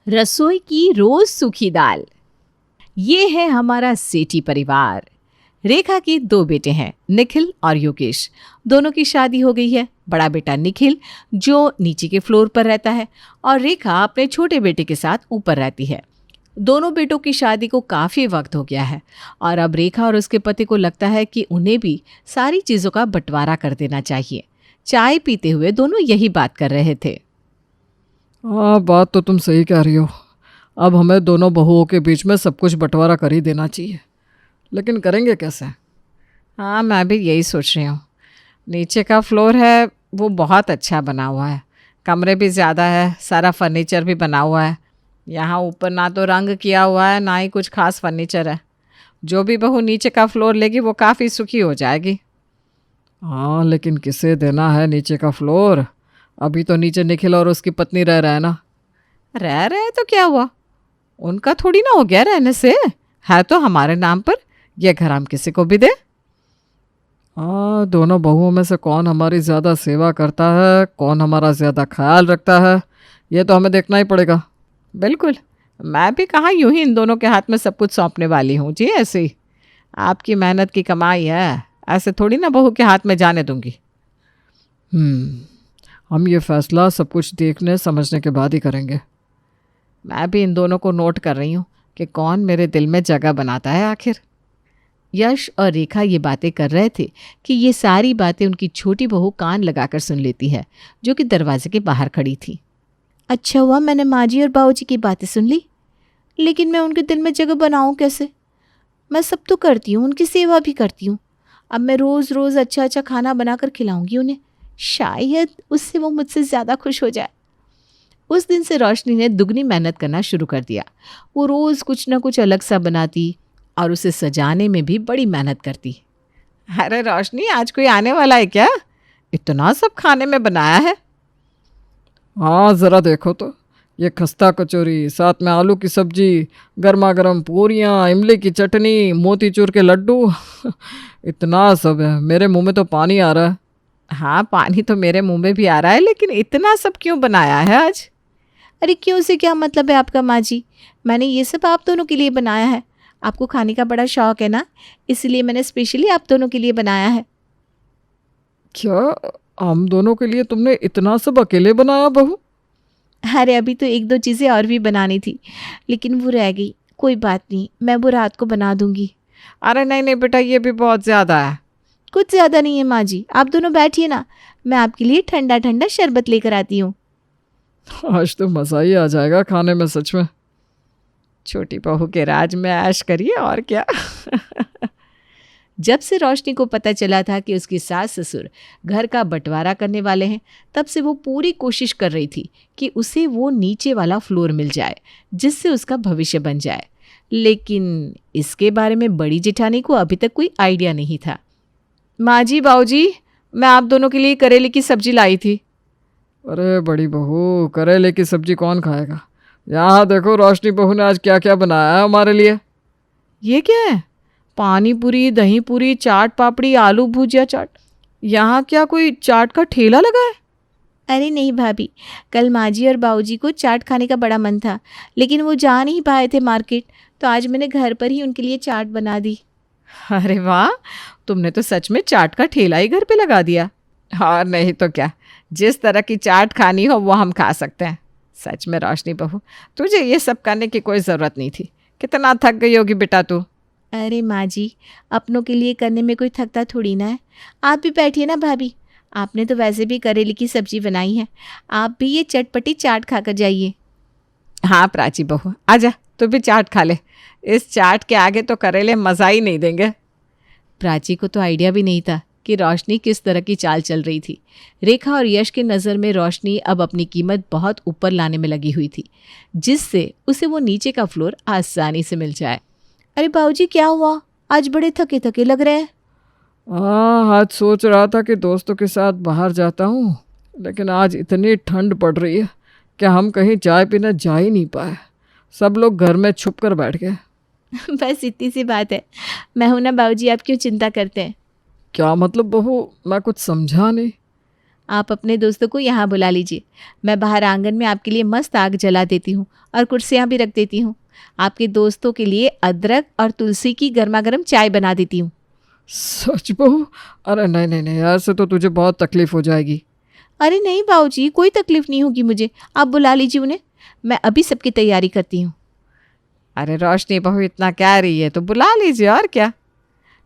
रसोई की रोज सूखी दाल। ये है हमारा सेठी परिवार। रेखा के दो बेटे हैं, निखिल और योगेश। दोनों की शादी हो गई है। बड़ा बेटा निखिल जो नीचे के फ्लोर पर रहता है और रेखा अपने छोटे बेटे के साथ ऊपर रहती है। दोनों बेटों की शादी को काफ़ी वक्त हो गया है और अब रेखा और उसके पति को लगता है कि उन्हें भी सारी चीज़ों का बंटवारा कर देना चाहिए। चाय पीते हुए दोनों यही बात कर रहे थे। हाँ, बात तो तुम सही कह रही हो। अब हमें दोनों बहुओं के बीच में सब कुछ बंटवारा कर ही देना चाहिए, लेकिन करेंगे कैसे? हाँ, मैं भी यही सोच रही हूँ। नीचे का फ्लोर है वो बहुत अच्छा बना हुआ है, कमरे भी ज़्यादा है, सारा फर्नीचर भी बना हुआ है। यहाँ ऊपर ना तो रंग किया हुआ है ना ही कुछ खास फर्नीचर है। जो भी बहू नीचे का फ्लोर लेगी वो काफ़ी सुखी हो जाएगी। हाँ, लेकिन किसे देना है नीचे का फ्लोर? अभी तो नीचे निखिल और उसकी पत्नी रह रहे हैं ना। रह रहे तो क्या हुआ, उनका थोड़ी ना हो गया रहने से। है तो हमारे नाम पर, ये घर हम किसी को भी दे। हाँ, दोनों बहुओं में से कौन हमारी ज़्यादा सेवा करता है, कौन हमारा ज़्यादा ख्याल रखता है, ये तो हमें देखना ही पड़ेगा। बिल्कुल, मैं भी कहाँ यूं ही इन दोनों के हाथ में सब कुछ सौंपने वाली हूँ जी। ऐसे ही आपकी मेहनत की कमाई है, ऐसे थोड़ी ना बहू के हाथ में जाने दूंगी। हम ये फैसला सब कुछ देखने समझने के बाद ही करेंगे। मैं भी इन दोनों को नोट कर रही हूँ कि कौन मेरे दिल में जगह बनाता है आखिर। यश और रेखा ये बातें कर रहे थे कि ये सारी बातें उनकी छोटी बहू कान लगाकर सुन लेती है, जो कि दरवाजे के बाहर खड़ी थी। अच्छा हुआ मैंने माँ जी और बाबू जी की बातें सुन ली, लेकिन मैं उनके दिल में जगह बनाऊँ कैसे? मैं सब तो करती हूँ, उनकी सेवा भी करती हूँ। अब मैं रोज़ रोज़ अच्छा अच्छा खाना बनाकर खिलाऊंगी उन्हें, शायद उससे वो मुझसे ज़्यादा खुश हो जाए। उस दिन से रोशनी ने दुगनी मेहनत करना शुरू कर दिया। वो रोज़ कुछ ना कुछ अलग सा बनाती और उसे सजाने में भी बड़ी मेहनत करती। अरे रोशनी, आज कोई आने वाला है क्या? इतना सब खाने में बनाया है। हाँ, ज़रा देखो तो, ये खस्ता कचौरी, साथ में आलू की सब्जी, गर्मा गर्म पूरियाँ, इमली की चटनी, मोतीचूर के लड्डू इतना सब है, मेरे मुंह में तो पानी आ रहा है। हाँ, पानी तो मेरे मुंह में भी आ रहा है, लेकिन इतना सब क्यों बनाया है आज? अरे क्यों से क्या मतलब है आपका माँ जी? मैंने ये सब आप दोनों के लिए बनाया है। आपको खाने का बड़ा शौक है ना, इसलिए मैंने स्पेशली आप दोनों के लिए बनाया है। क्या हम दोनों के लिए तुमने इतना सब अकेले बनाया बहू? अरे अभी तो एक दो चीज़ें और भी बनानी थी, लेकिन वो रह गई। कोई बात नहीं, मैं वो रात को बना दूंगी। अरे नहीं नहीं बेटा, ये भी बहुत ज़्यादा है। कुछ ज़्यादा नहीं है माँ जी, आप दोनों बैठिए ना, मैं आपके लिए ठंडा ठंडा शरबत लेकर आती हूँ। आज तो मज़ा ही आ जाएगा खाने में, सच में। छोटी बहू के राज में ऐश करिए और क्या। जब से रोशनी को पता चला था कि उसकी सास ससुर घर का बंटवारा करने वाले हैं, तब से वो पूरी कोशिश कर रही थी कि उसे वो नीचे वाला फ्लोर मिल जाए, जिससे उसका भविष्य बन जाए। लेकिन इसके बारे में बड़ी जेठानी को अभी तक कोई आइडिया नहीं था। माँ जी, बाऊ जी, मैं आप दोनों के लिए करेले की सब्जी लाई थी। अरे बड़ी बहू, करेले की सब्जी कौन खाएगा? यहाँ देखो, रोशनी बहू ने आज क्या क्या बनाया है हमारे लिए। ये क्या है? पानी पूरी, दही पूरी, चाट पापड़ी, आलू भुजिया चाट। यहाँ क्या कोई चाट का ठेला लगा है? अरे नहीं भाभी, कल माँ जी और बाऊ जी को चाट खाने का बड़ा मन था, लेकिन वो जा नहीं पाए थे मार्केट, तो आज मैंने घर पर ही उनके लिए चाट बना दी। अरे वाह, तुमने तो सच में चाट का ठेला ही घर पे लगा दिया। और नहीं तो क्या, जिस तरह की चाट खानी हो वो हम खा सकते हैं। सच में रोशनी बहू, तुझे ये सब करने की कोई ज़रूरत नहीं थी। कितना थक गई होगी बेटा तू। अरे माँ जी, अपनों के लिए करने में कोई थकता थोड़ी ना है। आप भी बैठिए ना भाभी, आपने तो वैसे भी करेले की सब्जी बनाई है, आप भी ये चटपटी चाट खाकर जाइए। हाँ प्राची बहू, आजा तू भी चाट खा ले। इस चाट के आगे तो करेले मज़ा ही नहीं देंगे। प्राची को तो आइडिया भी नहीं था कि रोशनी किस तरह की चाल चल रही थी। रेखा और यश की नज़र में रोशनी अब अपनी कीमत बहुत ऊपर लाने में लगी हुई थी, जिससे उसे वो नीचे का फ्लोर आसानी से मिल जाए। अरे बाबूजी, क्या हुआ? आज बड़े थके थके लग रहे हैं। हाँ, आज सोच रहा था कि दोस्तों के साथ बाहर जाता हूँ, लेकिन आज इतनी ठंड पड़ रही है कि हम कहीं चाय पीने जा ही नहीं पाए। सब लोग घर में छुप कर बैठ गए। बस इतनी सी बात है, मैं हूं ना बाबूजी, आप क्यों चिंता करते हैं? क्या मतलब बहू? मैं कुछ समझा नहीं। आप अपने दोस्तों को यहाँ बुला लीजिए। मैं बाहर आंगन में आपके लिए मस्त आग जला देती हूँ और कुर्सियाँ भी रख देती हूँ। आपके दोस्तों के लिए अदरक और तुलसी की गर्मा गर्म चाय बना देती हूँ। सच बहू? अरे नहीं नहीं नहीं, ऐसे तो तुझे बहुत तकलीफ हो जाएगी। अरे नहीं बाबूजी, कोई तकलीफ नहीं होगी मुझे, आप बुला लीजिए उन्हें, मैं अभी सबकी तैयारी करती हूँ। अरे रोशनी बहू इतना कह रही है तो बुला लीजिए, और क्या।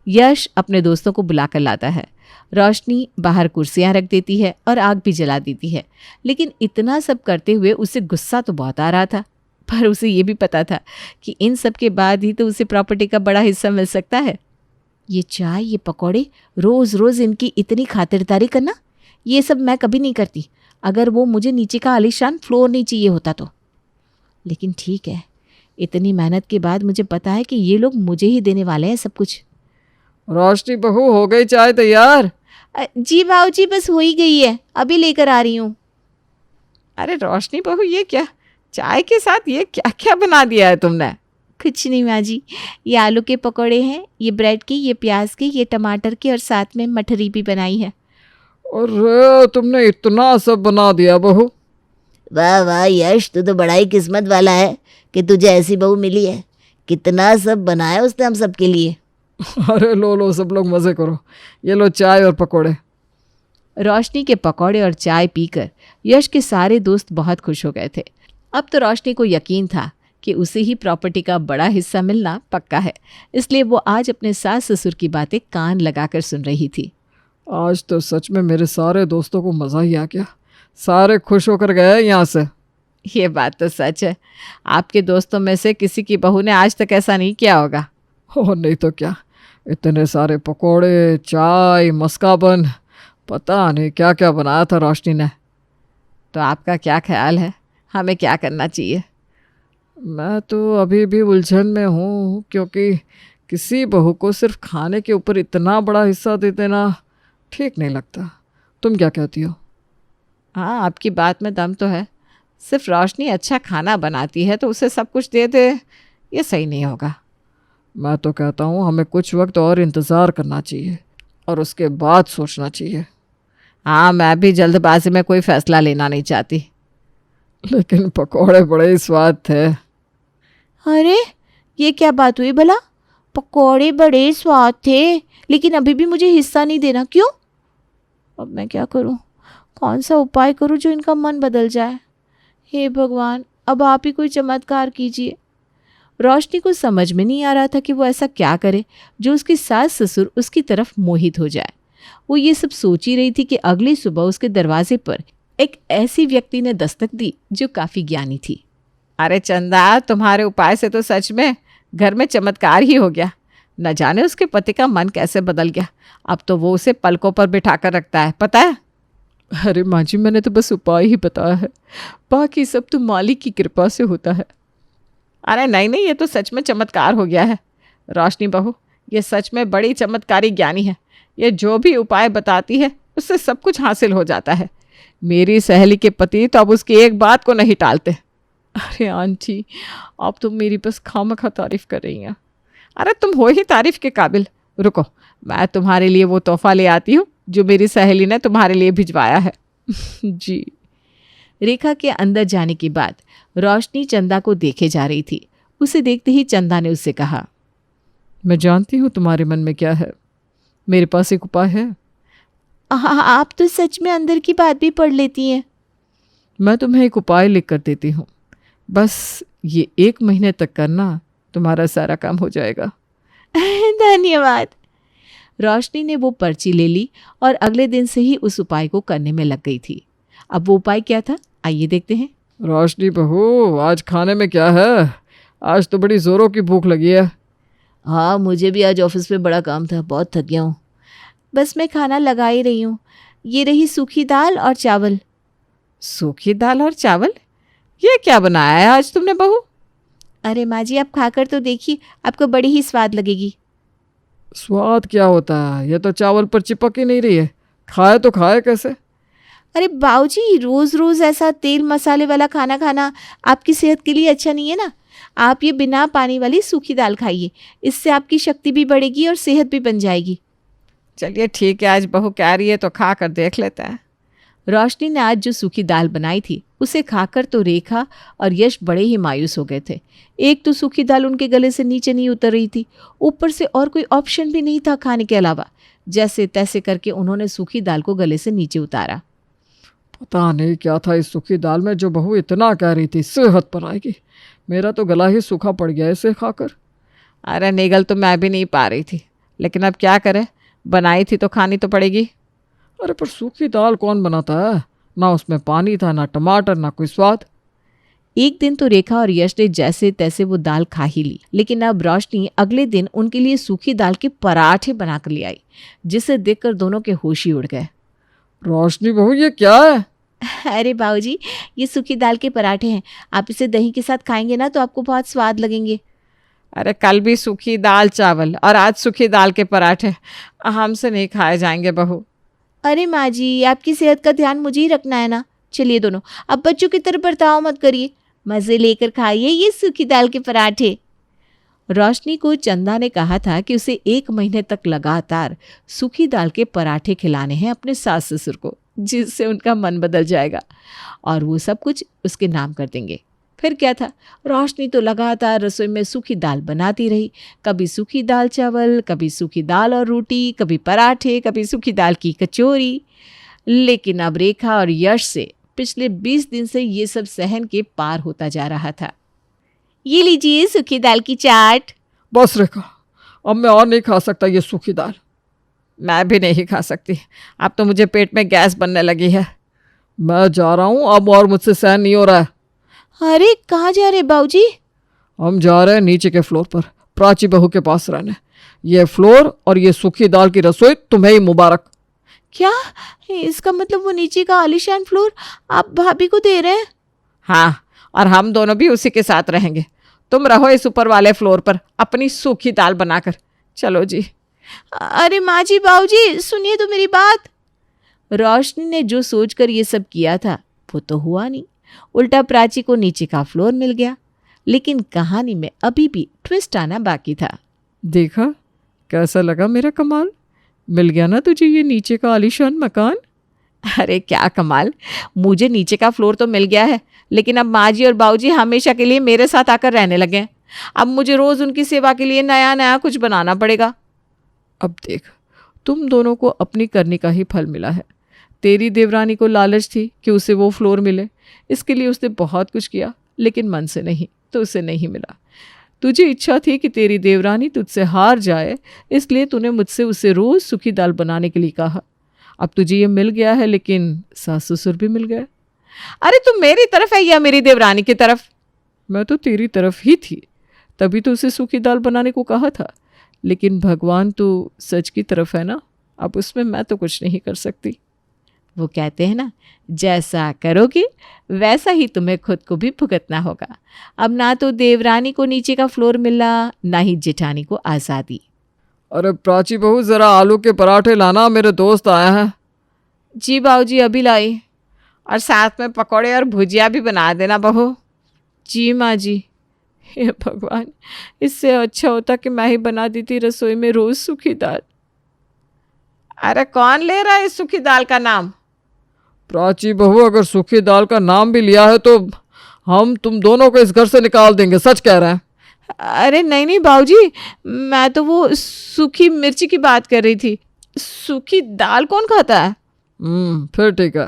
यश अपने दोस्तों को बुलाकर लाता है। रोशनी बाहर कुर्सियां रख देती है और आग भी जला देती है। लेकिन इतना सब करते हुए उसे गुस्सा तो बहुत आ रहा था, पर उसे ये भी पता था कि इन सब के बाद ही तो उसे प्रॉपर्टी का बड़ा हिस्सा मिल सकता है। ये चाय, ये पकौड़े, रोज़ रोज़ इनकी इतनी खातिरदारी करना, ये सब मैं कभी नहीं करती अगर वो मुझे नीचे का आलीशान फ्लोर नहीं चाहिए होता तो। लेकिन ठीक है, इतनी मेहनत के बाद मुझे पता है कि ये लोग मुझे ही देने वाले हैं सब कुछ। रोशनी बहू, हो गई चाय तैयार? जी भाऊजी, बस हो ही गई है, अभी लेकर आ रही हूँ। अरे रोशनी बहू, ये क्या चाय के साथ ये क्या क्या बना दिया है तुमने? कुछ नहीं माँ जी, ये आलू के पकौड़े हैं, ये ब्रेड के, ये प्याज के, ये टमाटर के, और साथ में मठरी भी बनाई है। अरे तुमने इतना सब बना दिया बहू। वाह वाह यश, तू तो बड़ा ही किस्मत वाला है कि तुझे ऐसी बहू मिली है। कितना सब बनाया उसने हम सबके लिए। अरे लो लो, सब लोग मज़े करो, ये लो चाय और पकोड़े। रोशनी के पकौड़े और चाय पीकर यश के सारे दोस्त बहुत खुश हो गए थे। अब तो रोशनी को यकीन था कि उसे ही प्रॉपर्टी का बड़ा हिस्सा मिलना पक्का है, इसलिए वो आज अपने सास ससुर की बातें कान लगाकर सुन रही थी। आज तो सच में मेरे सारे दोस्तों को मज़ा ही आ गया, सारे खुश होकर गए यहाँ से। ये बात तो सच है, आपके दोस्तों में से किसी की बहू ने आज तक ऐसा नहीं किया होगा। हो नहीं तो क्या, इतने सारे पकोड़े, चाय, मस्काबन, पता नहीं क्या क्या बनाया था रोशनी ने। तो आपका क्या ख्याल है, हमें क्या करना चाहिए? मैं तो अभी भी उलझन में हूँ, क्योंकि किसी बहू को सिर्फ खाने के ऊपर इतना बड़ा हिस्सा दे देना ठीक नहीं लगता। तुम क्या कहती हो? हाँ, आपकी बात में दम तो है। सिर्फ रोशनी अच्छा खाना बनाती है तो उसे सब कुछ दे दे, ये सही नहीं होगा। मैं तो कहता हूँ हमें कुछ वक्त और इंतज़ार करना चाहिए और उसके बाद सोचना चाहिए। हाँ, मैं भी जल्दबाजी में कोई फैसला लेना नहीं चाहती। लेकिन पकोड़े बड़े ही स्वाद थे। अरे ये क्या बात हुई भला? पकोड़े बड़े स्वाद थे, लेकिन अभी भी मुझे हिस्सा नहीं देना, क्यों? अब मैं क्या करूं? कौन सा उपाय करूं जो इनका मन बदल जाए? हे भगवान, अब आप ही कोई चमत्कार कीजिए। रोशनी को समझ में नहीं आ रहा था कि वो ऐसा क्या करे जो उसकी सास ससुर उसकी तरफ मोहित हो जाए। वो ये सब सोच ही रही थी कि अगली सुबह उसके दरवाजे पर एक ऐसी व्यक्ति ने दस्तक दी जो काफ़ी ज्ञानी थी। अरे चंदा, तुम्हारे उपाय से तो सच में घर में चमत्कार ही हो गया। न जाने उसके पति का मन कैसे बदल गया, अब तो वो उसे पलकों पर बिठा कर रखता है, पता है? अरे माँ जी, मैंने तो बस उपाय ही बताया है, बाकी सब तो मालिक की कृपा से होता है। अरे नहीं नहीं, ये तो सच में चमत्कार हो गया है। रोशनी बहू, ये सच में बड़ी चमत्कारी ज्ञानी है। ये जो भी उपाय बताती है उससे सब कुछ हासिल हो जाता है। मेरी सहेली के पति तो अब उसकी एक बात को नहीं टालते। अरे आंटी, आप तो मेरी बस खामखा तारीफ कर रही हैं। अरे तुम हो ही तारीफ के काबिल। रुको, मैं तुम्हारे लिए वो तोहफा ले आती हूँ जो मेरी सहेली ने तुम्हारे लिए भिजवाया है। जी। रेखा के अंदर जाने के बाद रोशनी चंदा को देखे जा रही थी। उसे देखते ही चंदा ने उससे कहा, मैं जानती हूँ तुम्हारे मन में क्या है, मेरे पास एक उपाय है। हाँ, आप तो सच में अंदर की बात भी पढ़ लेती हैं। मैं तुम्हें एक उपाय लिख कर देती हूँ, बस ये 1 महीने तक करना, तुम्हारा सारा काम हो जाएगा। धन्यवाद। रोशनी ने वो पर्ची ले ली और अगले दिन से ही उस उपाय को करने में लग गई थी। अब वो उपाय क्या था, आइए देखते हैं। रोशनी बहू, आज खाने में क्या है? आज तो बड़ी ज़ोरों की भूख लगी है। हाँ, मुझे भी आज ऑफिस में बड़ा काम था, बहुत थक गया हूँ। बस मैं खाना लगा ही रही हूँ। ये रही सूखी दाल और चावल। सूखी दाल और चावल? ये क्या बनाया है आज तुमने बहू? अरे माँ जी, आप खाकर तो देखिए, आपको बड़ी ही स्वाद लगेगी। स्वाद क्या होता है, ये तो चावल पर चिपक ही नहीं रही है, खाए तो खाए कैसे? अरे बाऊजी, रोज़ रोज़ ऐसा तेल मसाले वाला खाना खाना आपकी सेहत के लिए अच्छा नहीं है ना। आप ये बिना पानी वाली सूखी दाल खाइए, इससे आपकी शक्ति भी बढ़ेगी और सेहत भी बन जाएगी। चलिए ठीक है, आज बहू कह रही है तो खा कर देख लेते हैं। रोशनी ने आज जो सूखी दाल बनाई थी उसे खाकर तो रेखा और यश बड़े ही मायूस हो गए थे। एक तो सूखी दाल उनके गले से नीचे नहीं उतर रही थी, ऊपर से और कोई ऑप्शन भी नहीं था खाने के अलावा। जैसे तैसे करके उन्होंने सूखी दाल को गले से नीचे उतारा। पता नहीं क्या था इस सूखी दाल में जो बहू इतना कह रही थी सेहत पर आएगी। मेरा तो गला ही सूखा पड़ गया इसे खाकर। अरे निगल तो मैं भी नहीं पा रही थी, लेकिन अब क्या करें, बनाई थी तो खानी तो पड़ेगी। अरे पर सूखी दाल कौन बनाता है, ना उसमें पानी था, ना टमाटर, ना कोई स्वाद। एक दिन तो रेखा और यश ने जैसे तैसे वो दाल खा ही ली, लेकिन अब रोशनी अगले दिन उनके लिए सूखी दाल के पराठे बनाकर ले आई, जिसे देखकर दोनों के होश ही उड़ गए। रोशनी बहू ये क्या है? अरे बाबूजी, ये सूखी दाल के पराठे हैं। आप इसे दही के साथ खाएंगे ना तो आपको बहुत स्वाद लगेंगे। अरे कल भी सूखी दाल चावल और आज सूखी दाल के पराठे, हमसे नहीं खाए जाएंगे बहू। अरे माँ जी, आपकी सेहत का ध्यान मुझे ही रखना है ना। चलिए दोनों, अब बच्चों की तरफ बर्ताव मत करिए, मज़े लेकर खाइए ये सूखी दाल के पराठे। रोशनी को चंदा ने कहा था कि उसे 1 महीने तक लगातार सूखी दाल के पराठे खिलाने हैं अपने सास ससुर को, जिससे उनका मन बदल जाएगा और वो सब कुछ उसके नाम कर देंगे। फिर क्या था, रोशनी तो लगातार रसोई में सूखी दाल बनाती रही। कभी सूखी दाल चावल, कभी सूखी दाल और रोटी, कभी पराठे, कभी सूखी दाल की कचौरी। लेकिन अब रेखा और यश से पिछले 20 दिन से ये सब सहन के पार होता जा रहा था। ये लीजिए सूखी दाल की चाट। बस रेखा, अब मैं और नहीं खा सकता ये सूखी दाल। मैं भी नहीं खा सकती, अब तो मुझे पेट में गैस बनने लगी है। मैं जा रहा हूँ अब, और मुझसे सहन नहीं हो रहा है। अरे कहाँ जा रहे बाबूजी? हम जा रहे हैं नीचे के फ्लोर पर प्राची बहू के पास रहने। ये फ्लोर और ये सूखी दाल की रसोई तुम्हें ही मुबारक। क्या इसका मतलब वो नीचे का आलीशान फ्लोर आप भाभी को दे रहे हैं? हाँ, और हम दोनों भी उसी के साथ रहेंगे। तुम रहो इस ऊपर वाले फ्लोर पर अपनी सूखी दाल बनाकर। चलो जी। अरे माँ जी, बाबूजी सुनिए तो मेरी बात। रोशनी ने जो सोचकर ये सब किया था वो तो हुआ नहीं, उल्टा प्राची को नीचे का फ्लोर मिल गया। लेकिन कहानी में अभी भी ट्विस्ट आना बाकी था। देखा कैसा लगा मेरा कमाल? मिल गया ना तुझे ये नीचे का आलीशान मकान? अरे क्या कमाल, मुझे नीचे का फ्लोर तो मिल गया है, लेकिन अब माँ जी और बाबूजी हमेशा के लिए मेरे साथ आकर रहने लगे हैं। अब मुझे रोज़ उनकी सेवा के लिए नया नया कुछ बनाना पड़ेगा। अब देख, तुम दोनों को अपनी करनी का ही फल मिला है। तेरी देवरानी को लालच थी कि उसे वो फ्लोर मिले, इसके लिए उसने बहुत कुछ किया, लेकिन मन से नहीं, तो उसे नहीं मिला। तुझे इच्छा थी कि तेरी देवरानी तुझसे हार जाए, इसलिए तूने मुझसे उसे रोज़ सूखी दाल बनाने के लिए कहा। अब तुझे ये मिल गया है, लेकिन सास ससुर भी मिल गए। अरे तुम मेरी तरफ है या मेरी देवरानी की तरफ? मैं तो तेरी तरफ ही थी, तभी तो उसे सूखी दाल बनाने को कहा था। लेकिन भगवान तो सच की तरफ है ना, अब उसमें मैं तो कुछ नहीं कर सकती। वो कहते हैं ना, जैसा करोगे वैसा ही तुम्हें खुद को भी भुगतना होगा। अब ना तो देवरानी को नीचे का फ्लोर मिला, ना ही जेठानी को आज़ादी। अरे प्राची बहू, ज़रा आलू के पराठे लाना, मेरे दोस्त आए हैं। जी बाबूजी, अभी लाई। और साथ में पकौड़े और भुजिया भी बना देना बहू। जी माँ जी। हे भगवान, इससे अच्छा होता कि मैं ही बना देती रसोई में रोज़ सूखी दाल। अरे कौन ले रहा है इस सूखी दाल का नाम? प्राची बहू, अगर सूखी दाल का नाम भी लिया है तो हम तुम दोनों को इस घर से निकाल देंगे, सच कह रहे हैं। अरे नहीं नहीं बाबूजी, मैं तो वो सूखी मिर्ची की बात कर रही थी। सूखी दाल कौन खाता है? फिर ठीक है।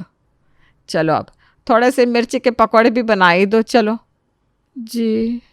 चलो अब थोड़े से मिर्ची के पकौड़े भी बना ही दो। चलो जी।